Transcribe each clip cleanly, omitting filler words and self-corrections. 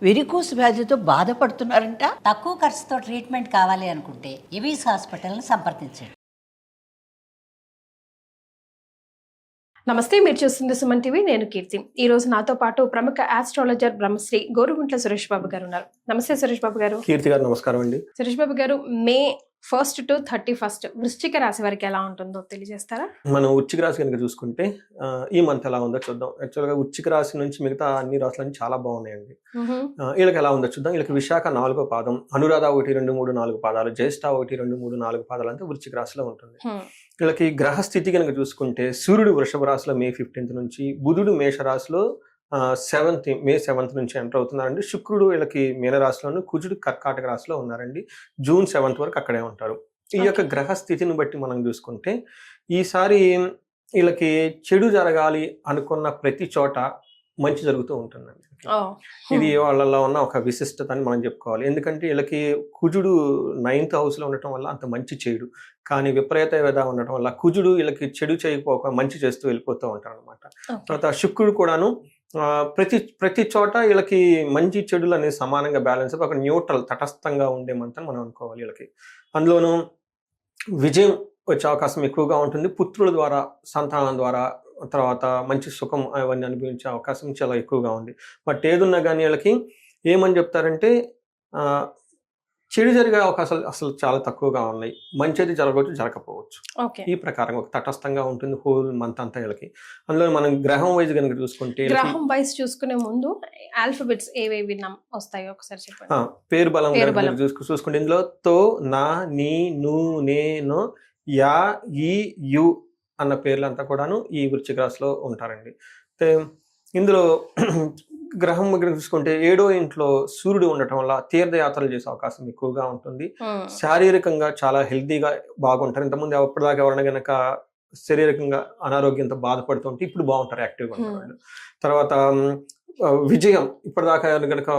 Varicose వ్యాధితో బాధపడుతున్నారంట. తక్కువ ఖర్చుతో ట్రీట్మెంట్ కావాలి అనుకుంటే ఎవిస్ హాస్పిటల్ని సంప్రదించండి. నమస్తే, మీరు చూస్తుంది సుమన్ టీవీ. నేను కీర్తి. ఈ రోజు నాతో పాటు ప్రముఖ ఆస్ట్రాలజర్ బ్రహ్మశ్రీ గోరుగుంట్ల సురేష్ బాబు గారు ఉన్నారు. నమస్తే సురేష్ బాబు గారు. కీర్తి గారు నమస్కారం అండి. సురేష్ బాబు గారు, మే 1 to 31 వృశ్చిక రాశి వారికి ఎలా ఉంటుందో తెలియజేస్తారా? మనం వృశ్చిక రాశి కనుక చూసుకుంటే ఈ మంత్ ఎలా ఉందో చూద్దాం. యాక్చువల్గా వృశ్చిక రాశి నుంచి మిగతా అన్ని రాశులన్నీ చాలా బాగున్నాయండి. వీళ్ళకి ఎలా ఉందో చూద్దాం. వీళ్ళకి విశాఖ 4వ పాదం, అనురాధ 1, 2, 3, 4 పాదాలు, జ్యేష్ఠ 1, 2, 3, 4 పాదాలు అంతా వృశ్చిక రాశిలో ఉంటుంది. వీళ్ళకి గ్రహ స్థితి కనుక చూసుకుంటే సూర్యుడు వృషభ రాశిలో May 15 నుంచి, బుధుడు మేష రాశిలో May 7th నుంచి ఎంటర్ అవుతున్నారండి. శుక్రుడు వీళ్ళకి మీనరాశిలోను, కుజుడు కర్కాటక రాశిలో ఉన్నారండి. June 7th వరకు అక్కడే ఉంటారు. ఈ యొక్క గ్రహ స్థితిని బట్టి మనం చూసుకుంటే ఈసారి వీళ్ళకి చెడు జరగాలి అనుకున్న ప్రతి చోట మంచి జరుగుతూ ఉంటుందండి. ఇది వాళ్ళలో ఉన్న ఒక విశిష్టత అని మనం చెప్పుకోవాలి. ఎందుకంటే వీళ్ళకి కుజుడు 9th హౌస్లో ఉండటం వల్ల అంత మంచి చేయడు, కానీ విపరీత వేద ఉండటం వల్ల కుజుడు వీళ్ళకి చెడు చేయకపోక మంచి చేస్తూ వెళ్ళిపోతూ ఉంటారు అనమాట. తర్వాత శుక్రుడు కూడాను ప్రతి చోట వీళ్ళకి మంచి చెడులు అనేది సమానంగా బ్యాలెన్స్ ఒక న్యూట్రల్ తటస్థంగా ఉండేమంతా మనం అనుకోవాలి. వీళ్ళకి అందులోనూ విజయం వచ్చే అవకాశం ఎక్కువగా ఉంటుంది. పుత్రుల ద్వారా, సంతానం ద్వారా, తర్వాత మంచి సుఖం అవన్నీ అనుభవించే అవకాశం చాలా ఎక్కువగా ఉంది. బట్ ఏదున్నా కానీ వీళ్ళకి ఏమని చెప్తారంటే చెడు జరిగే అవకాశాలు అసలు చాలా తక్కువగా ఉన్నాయి. మంచిది జరగవచ్చు, జరగకపోవచ్చు. ఈ ప్రకారం ఒక తటస్థంగా ఉంటుంది హోల్ మంత్ అంతా వీళ్ళకి. అందులో మనం గ్రహం వైజ్ కనుక చూసుకుంటే, గ్రహం వైజ్ చూసుకునే ముందు ఆల్ఫాబెట్స్ ఏవేవి వస్తాయో ఒకసారి చెప్పండి. పేరు బలం చూసుకుంటే ఇందులో తో, నా, నీ, ను, నే, నో, యా, ఈ, యు అన్న పేర్లంతా కూడాను ఈ వృశ్చిక రాశిలో ఉంటారండి. ఇందులో గ్రహం చూసుకుంటే 7వ ఇంట్లో సూర్యుడు ఉండటం వల్ల తీర్థయాత్రలు చేసే అవకాశం ఎక్కువగా ఉంటుంది. శారీరకంగా చాలా హెల్తీగా బాగుంటారు. ఇంతకుముందు ఎప్పటిదాకా ఎవరైనా గనక శారీరకంగా అనారోగ్యంతో బాధపడుతుంటే ఇప్పుడు బాగుంటారు, యాక్టివ్గా ఉంటారు. తర్వాత విజయం, ఇప్పటిదాకా కనుక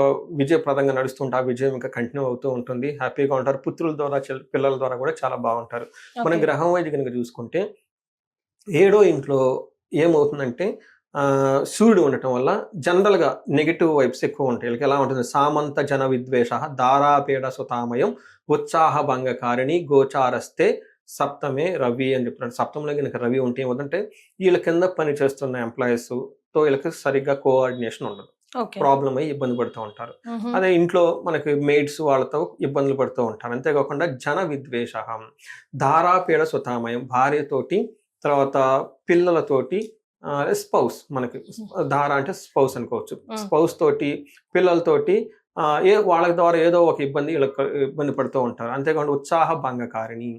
విజయప్రదంగా నడుస్తుంటే ఆ విజయం ఇంకా కంటిన్యూ అవుతూ ఉంటుంది. హ్యాపీగా ఉంటారు. పుత్రుల ద్వారా, పిల్లల ద్వారా కూడా చాలా బాగుంటారు. మన గ్రహం వైజ్ కనుక చూసుకుంటే 7వ ఇంట్లో ఏమవుతుందంటే సూర్యుడు ఉండటం వల్ల జనరల్గా నెగిటివ్ వైబ్స్ ఎక్కువ ఉంటాయి. వీళ్ళకి ఎలా ఉంటుంది, సామంత జన విద్వేష, దారాపేడ సుతామయం, ఉత్సాహ భంగకారిణి, గోచారస్తే సప్తమే రవి అని చెప్తున్నారు. సప్తంలో కనుక రవి ఉంటే ఏమవుతుందంటే వీళ్ళ కింద పని చేస్తున్న ఎంప్లాయీస్తో వీళ్ళకి సరిగ్గా కోఆర్డినేషన్ ఉండదు, ప్రాబ్లం అయ్యి ఇబ్బంది పడుతూ ఉంటారు. అదే ఇంట్లో మనకి మెయిడ్స్ వాళ్ళతో ఇబ్బందులు పడుతూ ఉంటారు. అంతేకాకుండా జన విద్వేష, దారాపేడ సుతామయం, భార్యతోటి, తర్వాత పిల్లలతోటి, స్పౌస్, మనకి ధార అంటే స్పౌస్ అనుకోవచ్చు, స్పౌస్ తోటి, పిల్లలతోటి వాళ్ళ ద్వారా ఏదో ఒక ఇబ్బంది పడుతూ ఉంటారు. అంతేకాకుండా ఉత్సాహ భంగకారిణి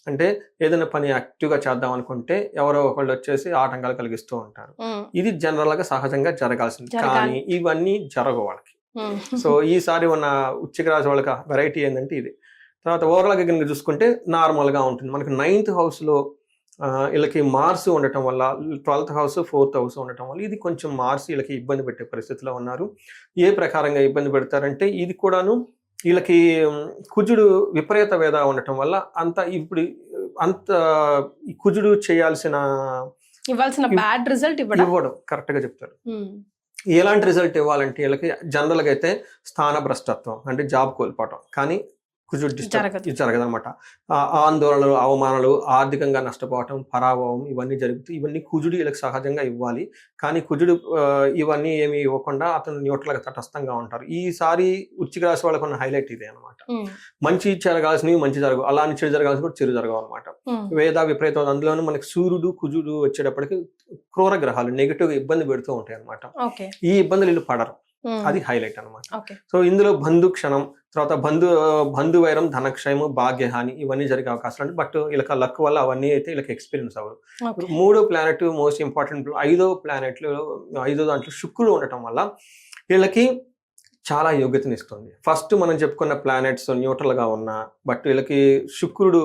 అంటే ఏదైనా పని యాక్టివ్గా చేద్దాం అనుకుంటే ఎవరో ఒకళ్ళు వచ్చేసి ఆటంకాలు కలిగిస్తూ ఉంటారు. ఇది జనరల్ గా సహజంగా జరగాల్సింది, కానీ ఇవన్నీ జరగవు వాళ్ళకి. సో ఈసారి ఉన్న వృశ్చిక రాశి వాళ్ళకి వెరైటీ ఏంటంటే ఇది. తర్వాత ఓవరాల్గా కనుక చూసుకుంటే నార్మల్గా ఉంటుంది. మనకి 9th హౌస్లో వీళ్ళకి మార్స్ ఉండటం వల్ల, 12th హౌస్ 4th హౌస్ ఉండటం వల్ల ఇది కొంచెం మార్స్ వీళ్ళకి ఇబ్బంది పెట్టే పరిస్థితిలో ఉన్నారు. ఏ ప్రకారంగా ఇబ్బంది పెడతారంటే ఇది కూడాను వీళ్ళకి కుజుడు విపరీత వేద ఉండటం వల్ల అంత కుజుడు ఇవ్వాల్సిన బ్యాడ్ రిజల్ట్ ఇవ్వడం కరెక్ట్ గా చెప్తారు. ఎలాంటి రిజల్ట్ ఇవ్వాలంటే వీళ్ళకి జనరల్గా అయితే స్థానభ్రష్టత్వం అంటే జాబ్ కోల్పోవటం, కానీ కుజుడు జరగదన్నమాట. ఆందోళనలు, అవమానాలు, ఆర్థికంగా నష్టపోవటం, పరాభవం ఇవన్నీ జరుగుతాయి. ఇవన్నీ కుజుడు వీళ్ళకి సహజంగా ఇవ్వాలి, కానీ కుజుడు ఇవన్నీ ఏమి ఇవ్వకుండా అతను న్యూట్రల్గా తటస్థంగా ఉంటారు. ఈసారి వృశ్చిక రాశి వాళ్ళకు ఉన్న హైలైట్ ఇదే అనమాట. మంచి జరగాల్సినవి మంచి జరగవు, అలానే చెడు జరగాల్సి కూడా చెడు జరగవు అనమాట. వేద విపరీతం. అందులోనూ మనకి సూర్యుడు, కుజుడు వచ్చేటప్పటికి క్రూర గ్రహాలు నెగిటివ్ గా ఇబ్బంది పెడుతూ ఉంటాయి అనమాట. ఈ ఇబ్బందులు వీళ్ళు పడరు, అది హైలైట్ అనమాట. సో ఇందులో బంధు క్షణం, తర్వాత బంధు వైరం, ధనక్షయము, భాగ్యహాని ఇవన్నీ జరిగే అవకాశాలు. బట్ వీళ్ళకి లక్ వల్ల అవన్నీ అయితే వీళ్ళకి ఎక్స్పీరియన్స్ అవ్వరు. 3వ ప్లానెట్ మోస్ట్ ఇంపార్టెంట్, 5వ దాంట్లో శుక్రుడు ఉండటం వల్ల వీళ్ళకి చాలా యోగ్యతని ఇస్తుంది. ఫస్ట్ మనం చెప్పుకున్న ప్లానెట్స్ న్యూట్రల్ గా ఉన్నా, బట్ వీళ్ళకి శుక్రుడు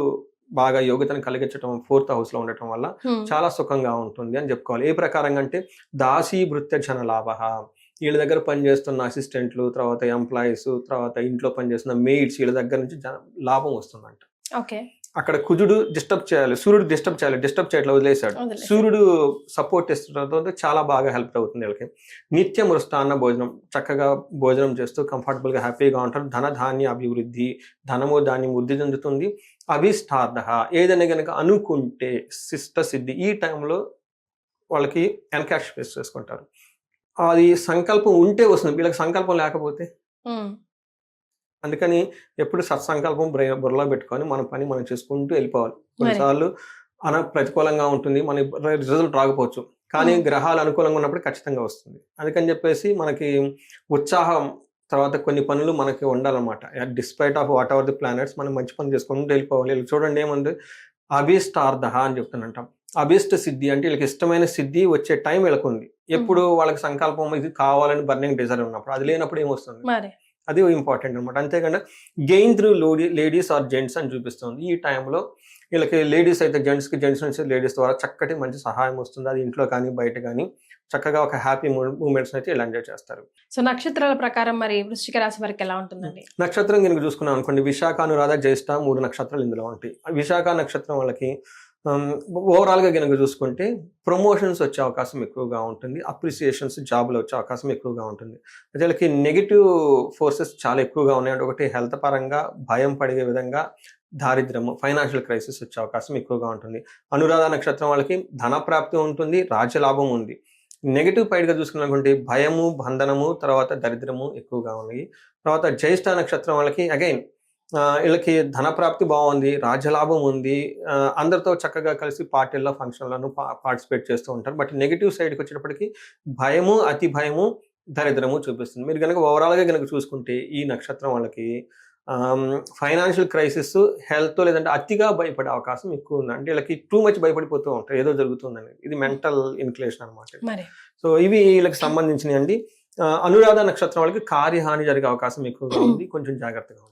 బాగా యోగ్యతను కలిగించడం 4th హౌస్ లో ఉండటం వల్ల చాలా సుఖంగా ఉంటుంది అని చెప్పుకోవాలి. ఏ ప్రకారంగా అంటే దాసీ భృత్య జన లాభ, వీళ్ళ దగ్గర పనిచేస్తున్న అసిస్టెంట్లు, తర్వాత ఎంప్లాయీస్, తర్వాత ఇంట్లో పనిచేస్తున్న మెయిడ్స్, వీళ్ళ దగ్గర నుంచి లాభం వస్తుందంట. అక్కడ కుజుడు డిస్టర్బ్ చేయాలి, సూర్యుడు డిస్టర్బ్ చేయాలి, డిస్టర్బ్ చేయట్లా వదిలేశాడు. సూర్యుడు సపోర్ట్ ఇస్తుండటంతో చాలా బాగా హెల్ప్ అవుతుంది వీళ్ళకి. నిత్య మృష్టాన్న భోజనం, చక్కగా భోజనం చేస్తూ కంఫర్టబుల్గా హ్యాపీగా ఉంటారు. ధన ధాన్య అభివృద్ధి, ధనము ధాన్యం వృద్ధి చెందుతుంది. అభిష్టార్థ, ఏదైనా కనుక అనుకుంటే శిష్ట సిద్ధి, ఈ టైంలో వాళ్ళకి ఎన్కాష్ ఫేస్ చేసుకుంటారు. అది సంకల్పం ఉంటే వస్తుంది, వీళ్ళకి సంకల్పం లేకపోతే. అందుకని ఎప్పుడు సత్సంకల్పం బుర్రలో పెట్టుకొని మన పని మనం చేసుకుంటూ వెళ్ళిపోవాలి. కొన్నిసార్లు ప్రతికూలంగా ఉంటుంది, మన రిజల్ట్ రాకపోవచ్చు, కానీ గ్రహాలు అనుకూలంగా ఉన్నప్పుడు ఖచ్చితంగా వస్తుంది. అందుకని చెప్పేసి మనకి ఉత్సాహం, తర్వాత కొన్ని పనులు మనకి ఉండాలన్నమాట. Despite of what ever the planets మనం మంచి పని చేసుకుంటూ వెళ్ళిపోవాలి. చూడండి ఏముంది, అభీష్టార్థ అని చెప్తానంటాం. అభీష్ట సిద్ధి అంటే వీళ్ళకి ఇష్టమైన సిద్ధి వచ్చే టైం వీళ్ళకి ఉంది. ఎప్పుడు వాళ్ళకి సంకల్పం ఇది కావాలని బర్నింగ్ డిజైర్ ఉన్నప్పుడు, అది లేనప్పుడు ఏమొస్తుంది, అది ఇంపార్టెంట్ అనమాట. అంతేకాకుండా gain through ladies are gents అని చూపిస్తుంది. ఈ టైంలో వీళ్ళకి లేడీస్ అయితే జెంట్స్కి, జెంట్స్ నుంచి లేడీస్ ద్వారా చక్కటి మంచి సహాయం వస్తుంది. అది ఇంట్లో కానీ బయట కానీ చక్కగా ఒక హ్యాపీ మూమెంట్స్ అయితే ఇలా ఎంజాయ్ చేస్తారు. సో నక్షత్రాల ప్రకారం మరి వృశ్చిక రాశి వారికి ఎలా ఉంటుందండి? నక్షత్రం కనుక చూసుకున్నాం అనుకోండి, విశాఖ, అనురాధ, జ్యేష్ఠ 3 నక్షత్రాలు ఇందులో ఉంటాయి. విశాఖ నక్షత్రం వాళ్ళకి ఓవరాల్గా కనుక చూసుకుంటే ప్రమోషన్స్ వచ్చే అవకాశం ఎక్కువగా ఉంటుంది, అప్రిసియేషన్స్ జాబ్లో వచ్చే అవకాశం ఎక్కువగా ఉంటుంది. వీళ్ళకి నెగిటివ్ ఫోర్సెస్ చాలా ఎక్కువగా ఉన్నాయి. అంటే ఒకటి హెల్త్ పరంగా భయం పడే విధంగా దారిద్ర్యము, ఫైనాన్షియల్ క్రైసిస్ వచ్చే అవకాశం ఎక్కువగా ఉంటుంది. అనురాధ నక్షత్రం వాళ్ళకి ధన ప్రాప్తి ఉంటుంది, రాజ్యలాభం ఉంది. నెగిటివ్ పైడ్గా చూసుకున్నటువంటి భయము, బంధనము, తర్వాత దరిద్రము ఎక్కువగా ఉన్నాయి. తర్వాత జ్యేష్ఠ నక్షత్రం వాళ్ళకి అగైన్ వీళ్ళకి ధన ప్రాప్తి బాగుంది, రాజ్యలాభం ఉంది, అందరితో చక్కగా కలిసి పార్టీల్లో ఫంక్షన్లను పార్టిసిపేట్ చేస్తూ ఉంటారు. బట్ నెగిటివ్ సైడ్కి వచ్చేటప్పటికి భయము, అతి భయము, దరిద్రము చూపిస్తుంది. మీరు కనుక ఓవరాల్గా కనుక చూసుకుంటే ఈ నక్షత్రం వాళ్ళకి ఫైనాన్షియల్ క్రైసిస్, హెల్త్, లేదంటే అతిగా భయపడే అవకాశం ఎక్కువ ఉంది. అంటే వీళ్ళకి టూ మచ్ భయపడిపోతూ ఉంటారు, ఏదో జరుగుతుందని. ఇది మెంటల్ ఇన్క్లేషన్ అనమాట. సో ఇవి వీళ్ళకి సంబంధించినవి అండి. అనురాధ నక్షత్రం వాళ్ళకి కార్యహాని జరిగే అవకాశం ఎక్కువగా ఉంది, కొంచెం జాగ్రత్తగా ఉండాలి.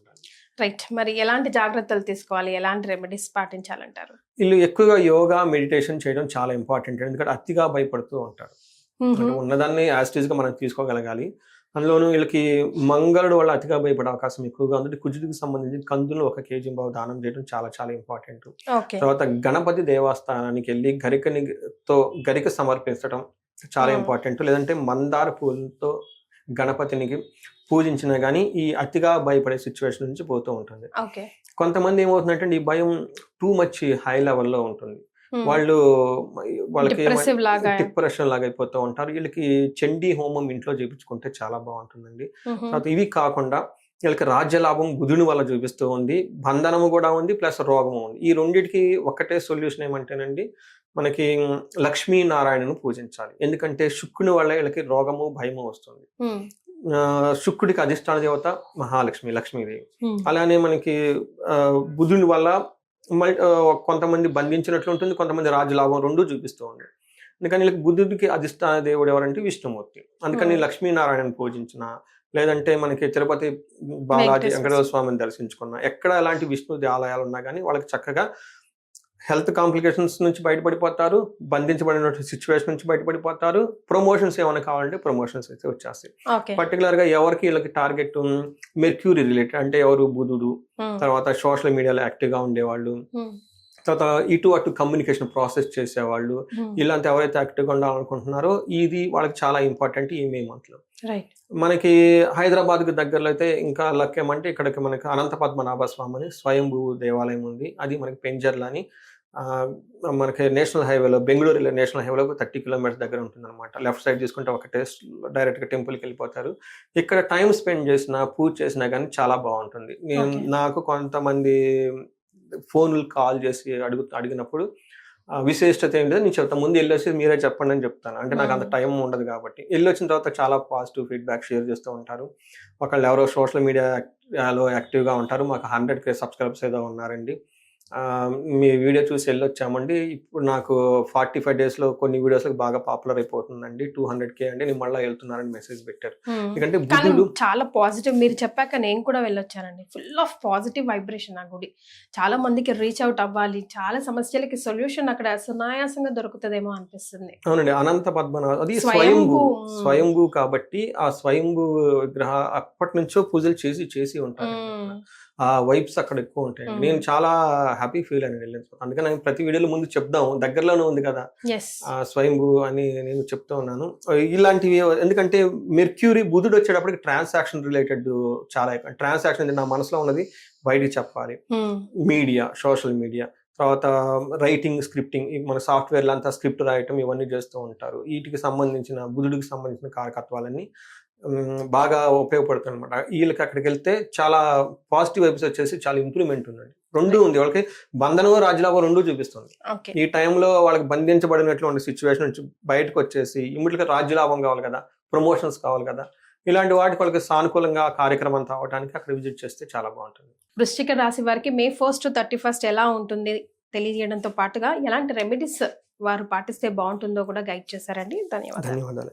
రైట్. మరి ఎలాంటి జాగ్రత్తలు తీసుకోవాలి, ఎలాంటి రెమెడీస్ పాటించాలంటారు? వీళ్ళు ఎక్కువగా యోగా, మెడిటేషన్ చేయడం చాలా ఇంపార్టెంట్. ఎందుకంటే అతిగా భయపడుతూ ఉంటారు. ఉన్నదాన్ని యాస్టీజ్గా మనం తీసుకోగలగాలి. అందులోనూ వీళ్ళకి మంగళుడు వల్ల అతిగా భయపడే అవకాశం ఎక్కువగా ఉంది. కుజుడికి సంబంధించి కందులు 1 kg దానం చేయడం చాలా చాలా ఇంపార్టెంట్. తర్వాత గణపతి దేవస్థానానికి వెళ్ళి గరిక సమర్పించడం చాలా ఇంపార్టెంట్. లేదంటే మందార పూలతో గణపతినికి పూజించినా కానీ ఈ అతిగా భయపడే సిచ్యువేషన్ నుంచి పోతూ ఉంటుంది. కొంతమంది ఏమవుతుందంటే ఈ భయం టూ మచ్ హై లెవెల్లో ఉంటుంది. వాళ్ళకి డిప్రెషన్ లాగా అయిపోతూ ఉంటారు. వీళ్ళకి చండీ హోమం ఇంట్లో చేయించుకుంటే చాలా బాగుంటుందండి. తర్వాత ఇవి కాకుండా వీళ్ళకి రాజ్యలాభం బుధుని వల్ల చూపిస్తూ ఉంది, బంధనము కూడా ఉంది, ప్లస్ రోగము ఉంది. ఈ రెండింటికి ఒకటే సొల్యూషన్ ఏమంటేనండి, మనకి లక్ష్మీనారాయణను పూజించాలి. ఎందుకంటే శుక్రుని వల్ల వీళ్ళకి రోగము, భయము వస్తుంది. శుక్రుడికి అధిష్టాన దేవత మహాలక్ష్మి, లక్ష్మీదేవి. అలానే మనకి బుధుని వల్ల కొంతమంది బంధించినట్లు ఉంటుంది, కొంతమంది రాజ్యలాభం, రెండూ చూపిస్తూ ఉంది. అందుకని వీళ్ళకి బుద్ధుడికి అధిష్టాన దేవుడు ఎవరంటే విష్ణుమూర్తి. అందుకని లక్ష్మీనారాయణను పూజించిన, లేదంటే మనకి తిరుపతి బాలాజీ వెంకటేశ్వర స్వామిని దర్శించుకున్న, ఎక్కడ ఎలాంటి విష్ణు ఆలయాలు ఉన్నా కానీ వాళ్ళకి చక్కగా హెల్త్ కాంప్లికేషన్స్ నుంచి బయటపడిపోతారు, బంధించబడిన సిచ్యువేషన్ నుంచి బయటపడిపోతారు. ప్రమోషన్స్ ఏమైనా కావాలంటే ప్రమోషన్స్ అయితే వచ్చేస్తాయి. పర్టికులర్ గా ఎవరికి వీళ్ళకి టార్గెట్ మెర్క్యూరీ రిలేటెడ్, అంటే ఎవరు బుధుడు, తర్వాత సోషల్ మీడియాలో యాక్టివ్ గా ఉండేవాళ్ళు, తర్వాత ఇటు అటు కమ్యూనికేషన్ ప్రాసెస్ చేసేవాళ్ళు, ఇలాంటి ఎవరైతే యాక్టివ్గా ఉండాలనుకుంటున్నారో ఇది వాళ్ళకి చాలా ఇంపార్టెంట్ ఈ మే మంత్ లో. మనకి హైదరాబాద్ కి దగ్గరలో అయితే ఇంకా లక్ ఏమంటే ఇక్కడికి మనకి అనంత పద్మనాభ స్వామి అని స్వయంభూ దేవాలయం ఉంది. అది మనకి పెంజర్ల అని మనకి నేషనల్ హైవేలో, బెంగళూరు నేషనల్ హైవేలో 30 కిలోమీటర్స్ దగ్గర ఉంటుంది అనమాట. లెఫ్ట్ సైడ్ తీసుకుంటే ఒకటే డైరెక్ట్ గా టెంపుల్కి వెళ్ళిపోతారు. ఇక్కడ టైం స్పెండ్ చేసినా, పూజ చేసినా కానీ చాలా బాగుంటుంది. నాకు కొంతమంది ఫోన్లు కాల్ చేసి అడిగినప్పుడు విశేషత ఏంటో నేను చెప్తాను. ముందు వెళ్ళొచ్చి మీరే చెప్పండి అని చెప్తాను. అంటే నాకు అంత టైం ఉండదు కాబట్టి. వెళ్ళొచ్చిన తర్వాత చాలా పాజిటివ్ ఫీడ్బ్యాక్ షేర్ చేస్తూ ఉంటారు. ఒకళ్ళు ఎవరో సోషల్ మీడియాలో యాక్టివ్గా ఉంటారు, మాకు 100K సబ్స్క్రైబర్స్ ఏదో ఉన్నారండి, మీ వీడియో చూసి వెళ్ళొచ్చామండి, ఇప్పుడు నాకు 45 డేస్లో కొన్ని వీడియోస్కి బాగా పాపులర్ అయిపోతుందండి, 200K అండి, నేను మళ్ళీ వెళ్తున్నారని మెసేజ్ పెట్టారు. ఎందుకంటే బుద్ధుడు చాలా పాజిటివ్. మీరు చెప్పాక నేను కూడా వెళ్ళొచ్చానండి. ఫుల్ ఆఫ్ పాజిటివ్ వైబ్రేషన్ ఆ గుడి. చాలా మందికి రీచ్ అవుట్ అవ్వాలి, చాలా సమస్యలకి సొల్యూషన్ అక్కడ సునాయాసంగా దొరుకుతుందేమో అనిపిస్తుంది. అవునండి. అనంత పద్మనాభ అది స్వయంభూ కాబట్టి ఆ స్వయంభూ విగ్రహ అప్పటి నుంచో పూజలు చేసి ఉంటారు. ఆ వైబ్స్ అక్కడ ఎక్కువ ఉంటాయి. నేను చాలా హ్యాపీ ఫీల్ అని వెళ్ళిన తర్వాత. అందుకని నేను ప్రతి వీడియోలో ముందు చెప్దాం, దగ్గరలోనే ఉంది కదా ఎస్ స్వయంభూ అని నేను చెప్తూ ఉన్నాను. ఇలాంటివి ఎందుకంటే మెర్క్యూరీ బుధుడు వచ్చేటప్పటికి ట్రాన్సాక్షన్ రిలేటెడ్ చాలా ఎక్కువ. ట్రాన్సాక్షన్ నా మనసులో ఉన్నది బయటికి చెప్పాలి. మీడియా, సోషల్ మీడియా, తర్వాత రైటింగ్, స్క్రిప్టింగ్, మన సాఫ్ట్వేర్లు అంతా స్క్రిప్ట్ రాయటం ఇవన్నీ చేస్తూ ఉంటారు. వీటికి సంబంధించిన బుధుడికి సంబంధించిన కారకత్వాలన్నీ బాగా ఉపయోగపడుతుంది అనమాట. వీళ్ళకి అక్కడికి వెళ్తే చాలా పాజిటివ్ వైబ్స్ వచ్చేసి చాలా ఇంప్రూవ్మెంట్ ఉందండి. రెండు ఉంది వాళ్ళకి, బంధనం రాజులాభం రెండు చూపిస్తుంది. ఈ టైంలో వాళ్ళకి బంధించబడినట్లు ఉండే సిచ్యువేషన్ నుంచి బయటకు వచ్చేసి ఇమ్మీడియట్గా రాజ్యలాభం కావాలి కదా, ప్రమోషన్స్ కావాలి కదా, ఇలాంటి వాటికి వాళ్ళకి సానుకూలంగా కార్యక్రమం అంతా అవడానికి అక్కడ విజిట్ చేస్తే చాలా బాగుంటుంది. వృశ్చిక రాశి వారికి May 1st to 31st ఎలా ఉంటుంది తెలియజేయడంతో పాటుగా ఎలాంటి రెమెడీస్ వారు పాటిస్తే బాగుంటుందో కూడా గైడ్ చేశారండి. ధన్యవాదాలు. ధన్యవాదాలు.